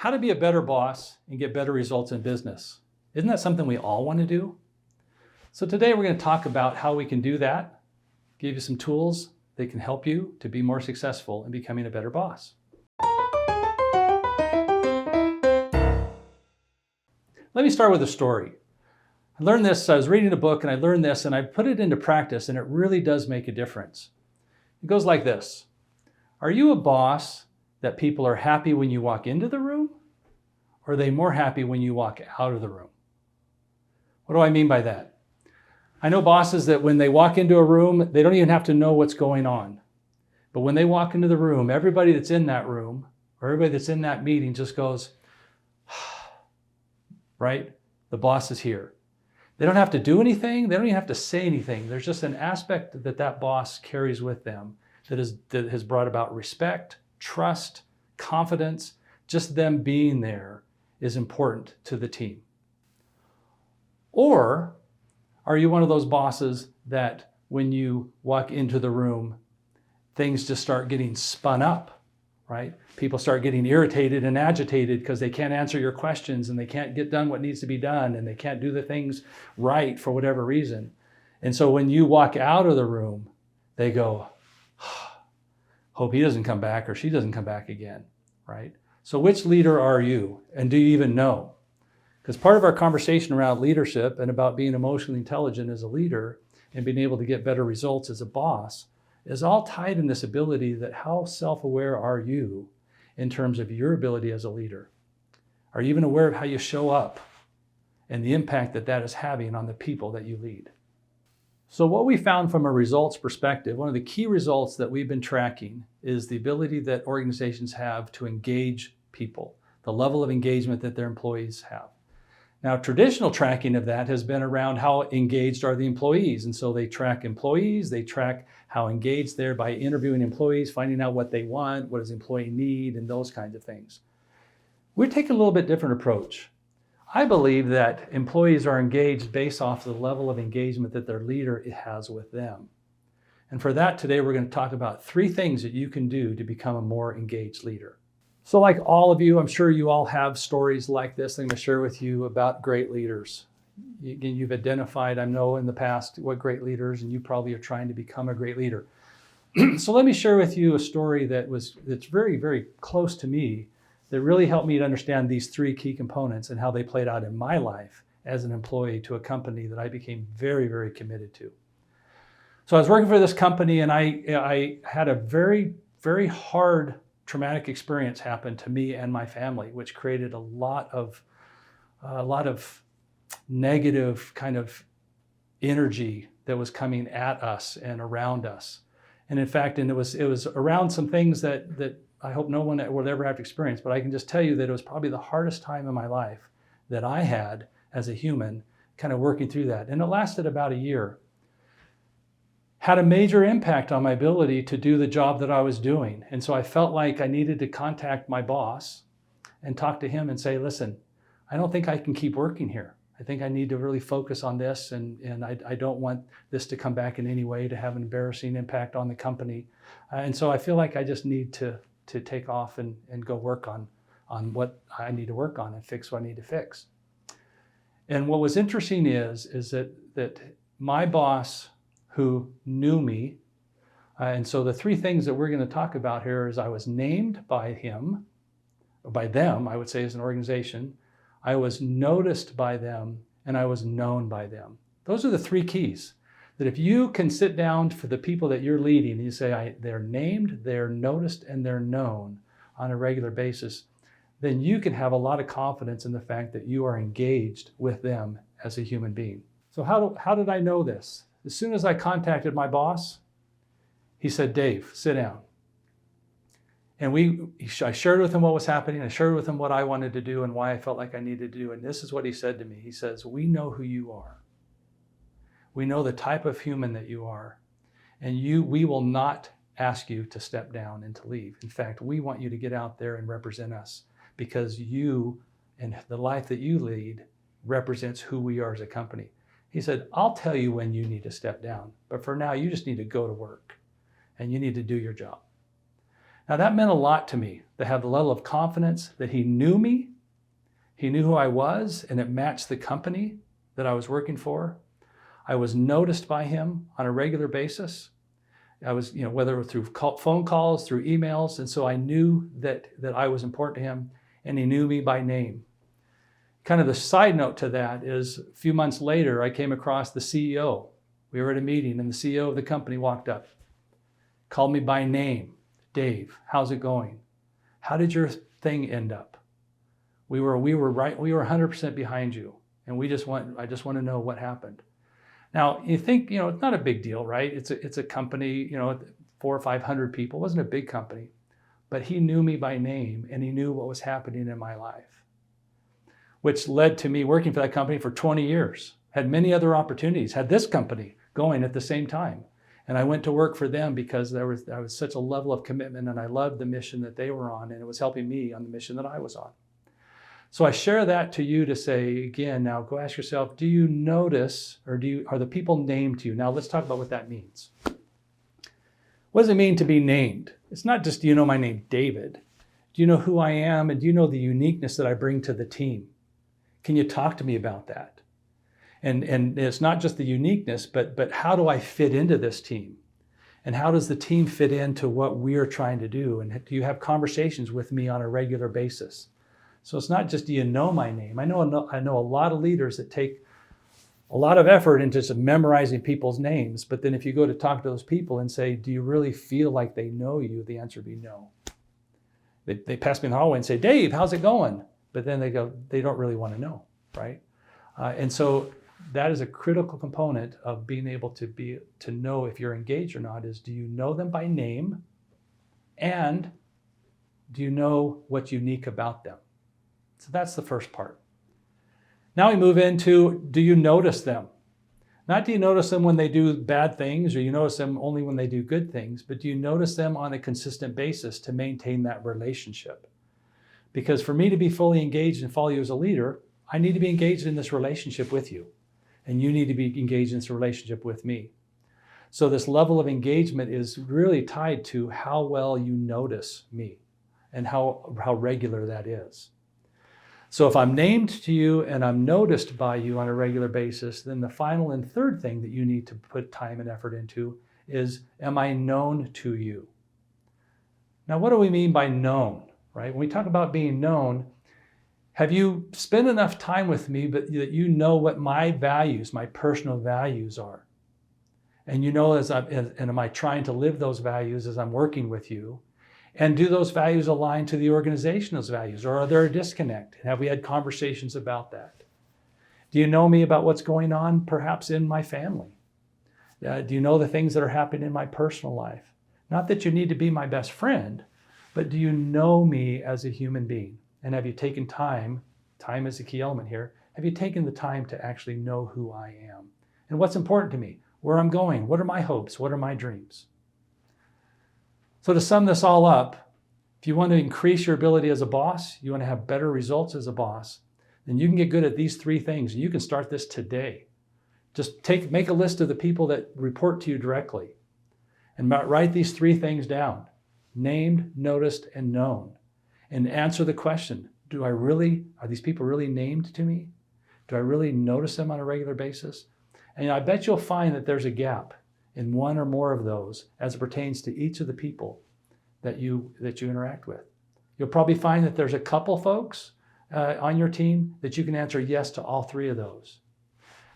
How to be a better boss and get better results in business. Isn't that something we all want to do? So today we're going to talk about how we can do that, give you some tools that can help you to be more successful in becoming a better boss. Let me start with a story. I learned this, I was reading a book and I learned this and I put it into practice and it really does make a difference. It goes like this. Are you a boss that people are happy when you walk into the room? Or are they more happy when you walk out of the room? What do I mean by that? I know bosses that when they walk into a room, they don't even have to know what's going on. But when they walk into the room, everybody that's in that room, or everybody that's in that meeting just goes, right? The boss is here. They don't have to do anything. They don't even have to say anything. There's just an aspect that that boss carries with them that has brought about respect, trust, confidence. Just them being there is important to the team. Or are you one of those bosses that when you walk into the room, things just start getting spun up, right? People start getting irritated and agitated because they can't answer your questions and they can't get done what needs to be done and they can't do the things right for whatever reason. And so when you walk out of the room, they go, hope he doesn't come back or she doesn't come back again, right? So which leader are you? And do you even know? Because part of our conversation around leadership and about being emotionally intelligent as a leader and being able to get better results as a boss is all tied in this ability that how self-aware are you in terms of your ability as a leader? Are you even aware of how you show up and the impact that that is having on the people that you lead? So what we found from a results perspective, one of the key results that we've been tracking is the ability that organizations have to engage people, the level of engagement that their employees have. Now, traditional tracking of that has been around how engaged are the employees. And so they track employees, they track how engaged they're by interviewing employees, finding out what they want, what does the employee need, and those kinds of things. We're taking a little bit different approach. I believe that employees are engaged based off the level of engagement that their leader has with them. And for that, today we're going to talk about 3 things that you can do to become a more engaged leader. So like all of you, I'm sure you all have stories like this I'm going to share with you about great leaders. You've identified, I know in the past, what great leaders, and you probably are trying to become a great leader. So let me share with you a story that's very, very close to me that really helped me to understand these 3 key components and how they played out in my life as an employee to a company that I became very, very committed to. So I was working for this company and I had a very, very hard traumatic experience happen to me and my family, which created a lot of negative kind of energy that was coming at us and around us. And in fact, it was around some things that I hope no one will ever have to experience, but I can just tell you that it was probably the hardest time in my life that I had as a human kind of working through that. And it lasted about a year. Had a major impact on my ability to do the job that I was doing. And so I felt like I needed to contact my boss and talk to him and say, listen, I don't think I can keep working here. I think I need to really focus on this and I don't want this to come back in any way to have an embarrassing impact on the company. And so I feel like I just need to take off and go work on what I need to work on and fix what I need to fix. And what was interesting is that my boss who knew me. And so the 3 things that we're going to talk about here is I was named by him, or by them, I would say as an organization. I was noticed by them and I was known by them. Those are the 3 keys that if you can sit down for the people that you're leading and you say they're named, they're noticed, and they're known on a regular basis, then you can have a lot of confidence in the fact that you are engaged with them as a human being. So how did I know this? As soon as I contacted my boss, he said, Dave, sit down. And I shared with him what was happening. I shared with him what I wanted to do and why I felt like I needed to do. And this is what he said to me. He says, we know who you are. We know the type of human that you are. And we will not ask you to step down and to leave. In fact, we want you to get out there and represent us because you and the life that you lead represents who we are as a company. He said, I'll tell you when you need to step down, but for now, you just need to go to work and you need to do your job. Now that meant a lot to me, to have the level of confidence that he knew me, he knew who I was, and it matched the company that I was working for. I was noticed by him on a regular basis. I was, whether it was through phone calls, through emails, and so I knew that I was important to him, and he knew me by name. Kind of the side note to that is a few months later, I came across the CEO. We were at a meeting and the CEO of the company walked up, called me by name. Dave, how's it going? How did your thing end up? We were 100% behind you. And I just want to know what happened. Now you think, it's not a big deal, right? It's a company, 400 or 500 people. It wasn't a big company, but he knew me by name and he knew what was happening in my life, which led to me working for that company for 20 years. Had many other opportunities, had this company going at the same time. And I went to work for them because there was such a level of commitment and I loved the mission that they were on and it was helping me on the mission that I was on. So I share that to you to say, again, now go ask yourself, do you notice or are the people named to you? Now let's talk about what that means. What does it mean to be named? It's not just, do you know my name, David? Do you know who I am? And do you know the uniqueness that I bring to the team? Can you talk to me about that? And it's not just the uniqueness, but how do I fit into this team? And how does the team fit into what we're trying to do? And do you have conversations with me on a regular basis? So it's not just, do you know my name? I know a lot of leaders that take a lot of effort into just memorizing people's names. But then if you go to talk to those people and say, do you really feel like they know you? The answer would be no. They pass me in the hallway and say, Dave, how's it going? But then they don't really want to know, right? And so that is a critical component of being able to know if you're engaged or not is, do you know them by name? And do you know what's unique about them? So that's the first part. Now we move into, do you notice them? Not do you notice them when they do bad things or you notice them only when they do good things, but do you notice them on a consistent basis to maintain that relationship? Because for me to be fully engaged and follow you as a leader, I need to be engaged in this relationship with you. And you need to be engaged in this relationship with me. So this level of engagement is really tied to how well you notice me and how regular that is. So if I'm named to you and I'm noticed by you on a regular basis, then the final and third thing that you need to put time and effort into is, am I known to you? Now, what do we mean by known, right? When we talk about being known, have you spent enough time with me that you know what my values, my personal values are? And you know, and am I trying to live those values as I'm working with you? And do those values align to the organization's values, or are there a disconnect? Have we had conversations about that? Do you know me about what's going on perhaps in my family? Do you know the things that are happening in my personal life? Not that you need to be my best friend, but do you know me as a human being? And have you taken time is the key element here, have you taken the time to actually know who I am? And what's important to me? Where I'm going? What are my hopes? What are my dreams? So to sum this all up, if you want to increase your ability as a boss, you want to have better results as a boss, then you can get good at these three things. You can start this today. Just make a list of the people that report to you directly and write these three things down: named, noticed, and known. And answer the question, are these people really named to me? Do I really notice them on a regular basis? And I bet you'll find that there's a gap in one or more of those as it pertains to each of the people that you interact with. You'll probably find that there's a couple folks on your team that you can answer yes to all three of those.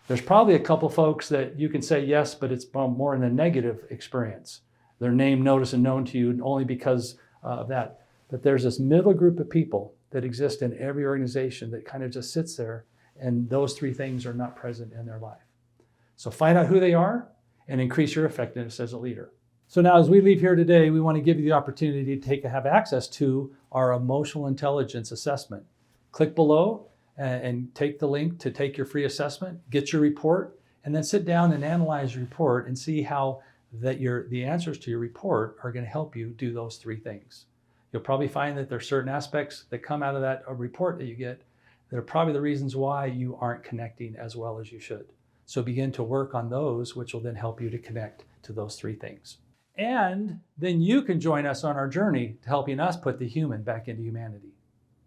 There's probably a couple folks that you can say yes, but it's more in a negative experience. They're named, noticed, and known to you only because of that. But there's this middle group of people that exist in every organization that kind of just sits there, and those three things are not present in their life. So find out who they are and increase your effectiveness as a leader. So now as we leave here today, we want to give you the opportunity to have access to our emotional intelligence assessment. Click below and take the link to take your free assessment, get your report, and then sit down and analyze your report and see how the answers to your report are going to help you do those three things. You'll probably find that there's certain aspects that come out of that report that you get that are probably the reasons why you aren't connecting as well as you should. So begin to work on those, which will then help you to connect to those three things. And then you can join us on our journey to helping us put the human back into humanity.